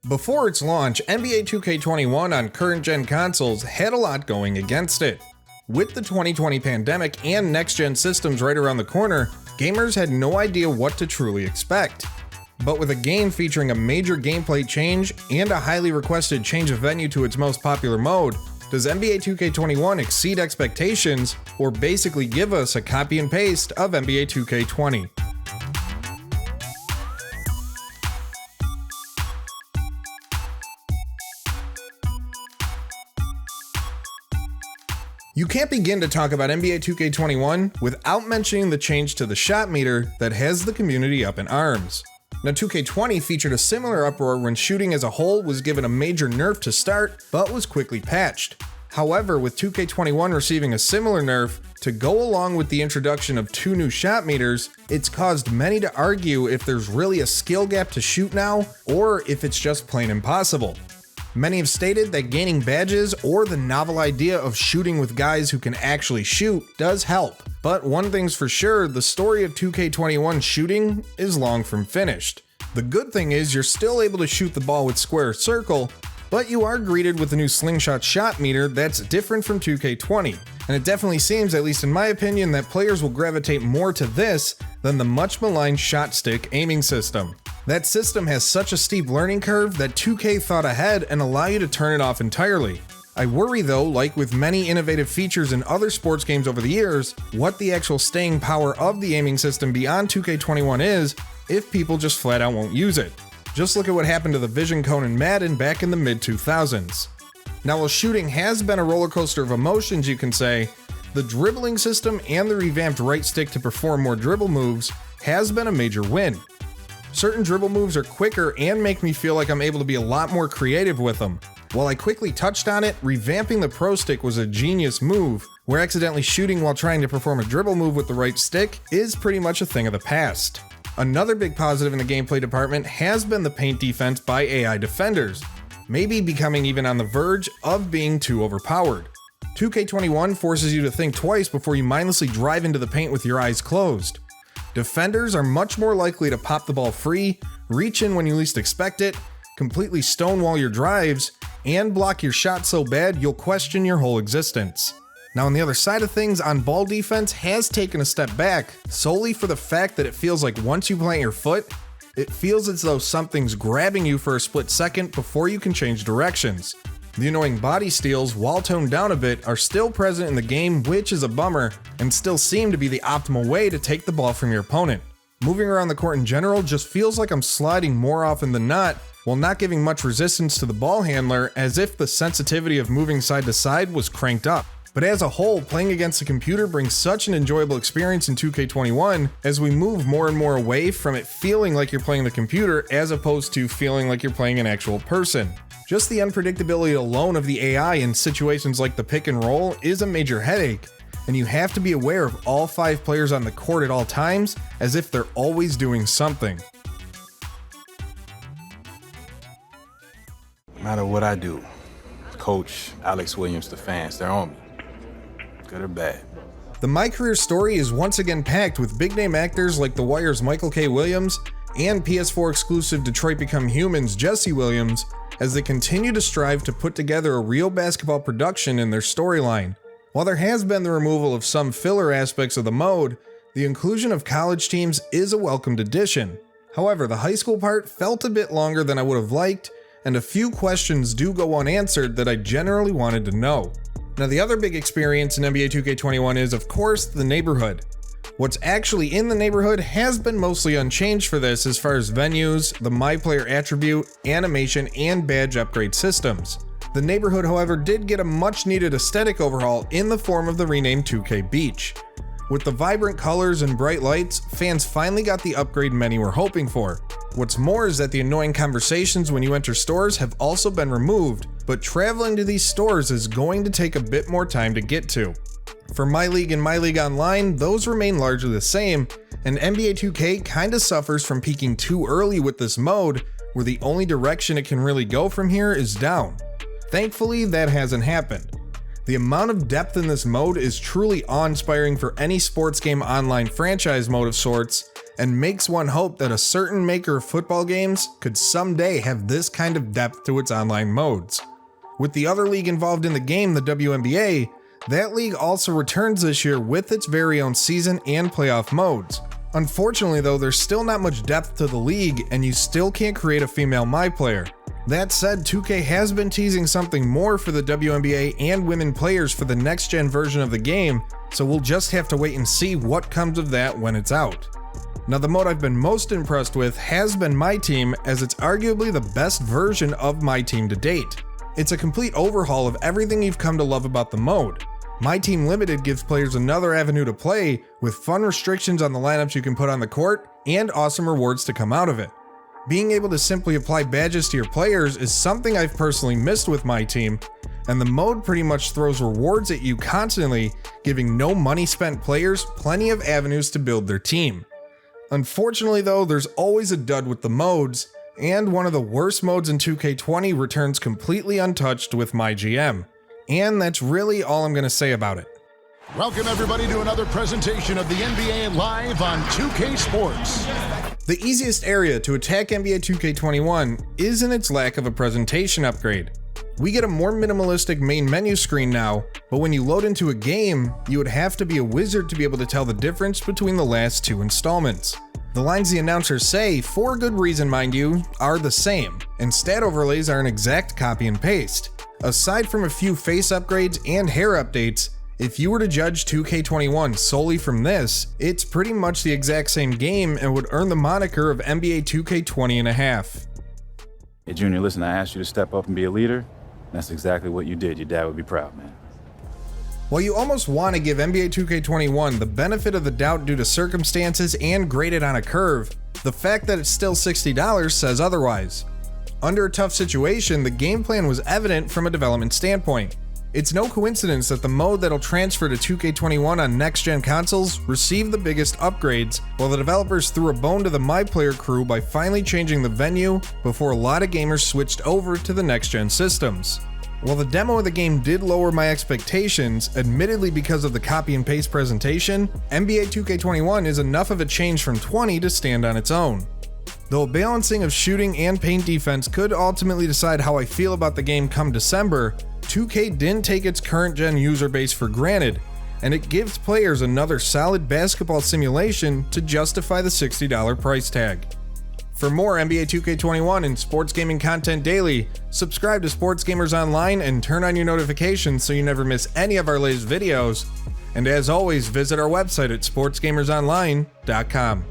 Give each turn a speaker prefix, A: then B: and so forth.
A: Before its launch, NBA 2K21 on current-gen consoles had a lot going against it. With the 2020 pandemic and next-gen systems right around the corner, gamers had no idea what to truly expect. But with a game featuring a major gameplay change and a highly requested change of venue to its most popular mode, does NBA 2K21 exceed expectations, or basically give us a copy and paste of NBA 2K20? You can't begin to talk about NBA 2K21 without mentioning the change to the shot meter that has the community up in arms. Now, 2K20 featured a similar uproar when shooting as a whole was given a major nerf to start, but was quickly patched. However, with 2K21 receiving a similar nerf to go along with the introduction of 2 new shot meters, it's caused many to argue if there's really a skill gap to shoot now, or if it's just plain impossible. Many have stated that gaining badges or the novel idea of shooting with guys who can actually shoot does help. But one thing's for sure, the story of 2K21 shooting is long from finished. The good thing is you're still able to shoot the ball with square or circle, but you are greeted with a new slingshot shot meter that's different from 2K20. And it definitely seems, at least in my opinion, that players will gravitate more to this than the much maligned shot stick aiming system. That system has such a steep learning curve that 2K thought ahead and allow you to turn it off entirely. I worry though, like with many innovative features in other sports games over the years, what the actual staying power of the aiming system beyond 2K21 is if people just flat out won't use it. Just look at what happened to the Vision Cone in Madden back in the mid-2000s. Now, while shooting has been a roller coaster of emotions, you can say, the dribbling system and the revamped right stick to perform more dribble moves has been a major win. Certain dribble moves are quicker and make me feel like I'm able to be a lot more creative with them. While I quickly touched on it, revamping the Pro Stick was a genius move, where accidentally shooting while trying to perform a dribble move with the right stick is pretty much a thing of the past. Another big positive in the gameplay department has been the paint defense by AI defenders, maybe becoming even on the verge of being too overpowered. 2K21 forces you to think twice before you mindlessly drive into the paint with your eyes closed. Defenders are much more likely to pop the ball free, reach in when you least expect it, completely stonewall your drives, and block your shot so bad you'll question your whole existence. Now, on the other side of things, on-ball defense has taken a step back, solely for the fact that it feels like once you plant your foot, it feels as though something's grabbing you for a split second before you can change directions. The annoying body steals, while toned down a bit, are still present in the game, which is a bummer, and still seem to be the optimal way to take the ball from your opponent. Moving around the court in general just feels like I'm sliding more often than not, while not giving much resistance to the ball handler, as if the sensitivity of moving side to side was cranked up. But as a whole, playing against the computer brings such an enjoyable experience in 2K21 as we move more and more away from it feeling like you're playing the computer as opposed to feeling like you're playing an actual person. Just the unpredictability alone of the AI in situations like the pick and roll is a major headache, and you have to be aware of all 5 players on the court at all times as if they're always doing something.
B: No matter what I do, Coach, Alex Williams, the fans, they're on me. Good or bad.
A: The Mycareer story is once again packed with big-name actors like The Wire's Michael K. Williams and PS4 exclusive Detroit Become Humans' Jesse Williams, as they continue to strive to put together a real basketball production in their storyline. While there has been the removal of some filler aspects of the mode, the inclusion of college teams is a welcomed addition. However, the high school part felt a bit longer than I would have liked, and a few questions do go unanswered that I generally wanted to know. Now, the other big experience in NBA 2K21 is, of course, the neighborhood. What's actually in the neighborhood has been mostly unchanged for this as far as venues, the My Player attribute, animation, and badge upgrade systems. The neighborhood, however, did get a much needed aesthetic overhaul in the form of the renamed 2K Beach. With the vibrant colors and bright lights, fans finally got the upgrade many were hoping for. What's more is that the annoying conversations when you enter stores have also been removed, but traveling to these stores is going to take a bit more time to get to. For My League and My League Online, those remain largely the same, and NBA 2K kinda suffers from peaking too early with this mode, where the only direction it can really go from here is down. Thankfully, that hasn't happened. The amount of depth in this mode is truly awe-inspiring for any sports game online franchise mode of sorts, and makes one hope that a certain maker of football games could someday have this kind of depth to its online modes. With the other league involved in the game, the WNBA, that league also returns this year with its very own season and playoff modes. Unfortunately though, there's still not much depth to the league and you still can't create a female MyPlayer. That said, 2K has been teasing something more for the WNBA and women players for the next gen version of the game, so we'll just have to wait and see what comes of that when it's out. Now the mode I've been most impressed with has been Myteam, as it's arguably the best version of Myteam to date. It's a complete overhaul of everything you've come to love about the mode. Myteam Limited gives players another avenue to play, with fun restrictions on the lineups you can put on the court, and awesome rewards to come out of it. Being able to simply apply badges to your players is something I've personally missed with Myteam, and the mode pretty much throws rewards at you constantly, giving no money spent players plenty of avenues to build their team. Unfortunately though, there's always a dud with the modes, and one of the worst modes in 2K20 returns completely untouched with MyGM. And that's really all I'm going to say about it.
C: Welcome everybody to another presentation of the NBA live on 2K Sports.
A: The easiest area to attack NBA 2K21 is in its lack of a presentation upgrade. We get a more minimalistic main menu screen now, but when you load into a game, you would have to be a wizard to be able to tell the difference between the last two installments. The lines the announcers say, for good reason mind you, are the same, and stat overlays are an exact copy and paste. Aside from a few face upgrades and hair updates, if you were to judge 2K21 solely from this, it's pretty much the exact same game and would earn the moniker of NBA 2K20 and a half.
B: Hey, Junior, listen, I asked you to step up and be a leader. That's exactly what you did. Your dad would be proud, man.
A: While you almost want to give NBA 2K21 the benefit of the doubt due to circumstances and grade it on a curve, the fact that it's still $60 says otherwise. Under a tough situation, the game plan was evident from a development standpoint. It's no coincidence that the mode that'll transfer to 2K21 on next-gen consoles received the biggest upgrades, while the developers threw a bone to the MyPlayer crew by finally changing the venue before a lot of gamers switched over to the next-gen systems. While the demo of the game did lower my expectations, admittedly because of the copy and paste presentation, NBA 2K21 is enough of a change from 20 to stand on its own. Though a balancing of shooting and paint defense could ultimately decide how I feel about the game come December, 2K didn't take its current gen user base for granted, and it gives players another solid basketball simulation to justify the $60 price tag. For more NBA 2K21 and sports gaming content daily, subscribe to Sports Gamers Online and turn on your notifications so you never miss any of our latest videos. And as always, visit our website at sportsgamersonline.com.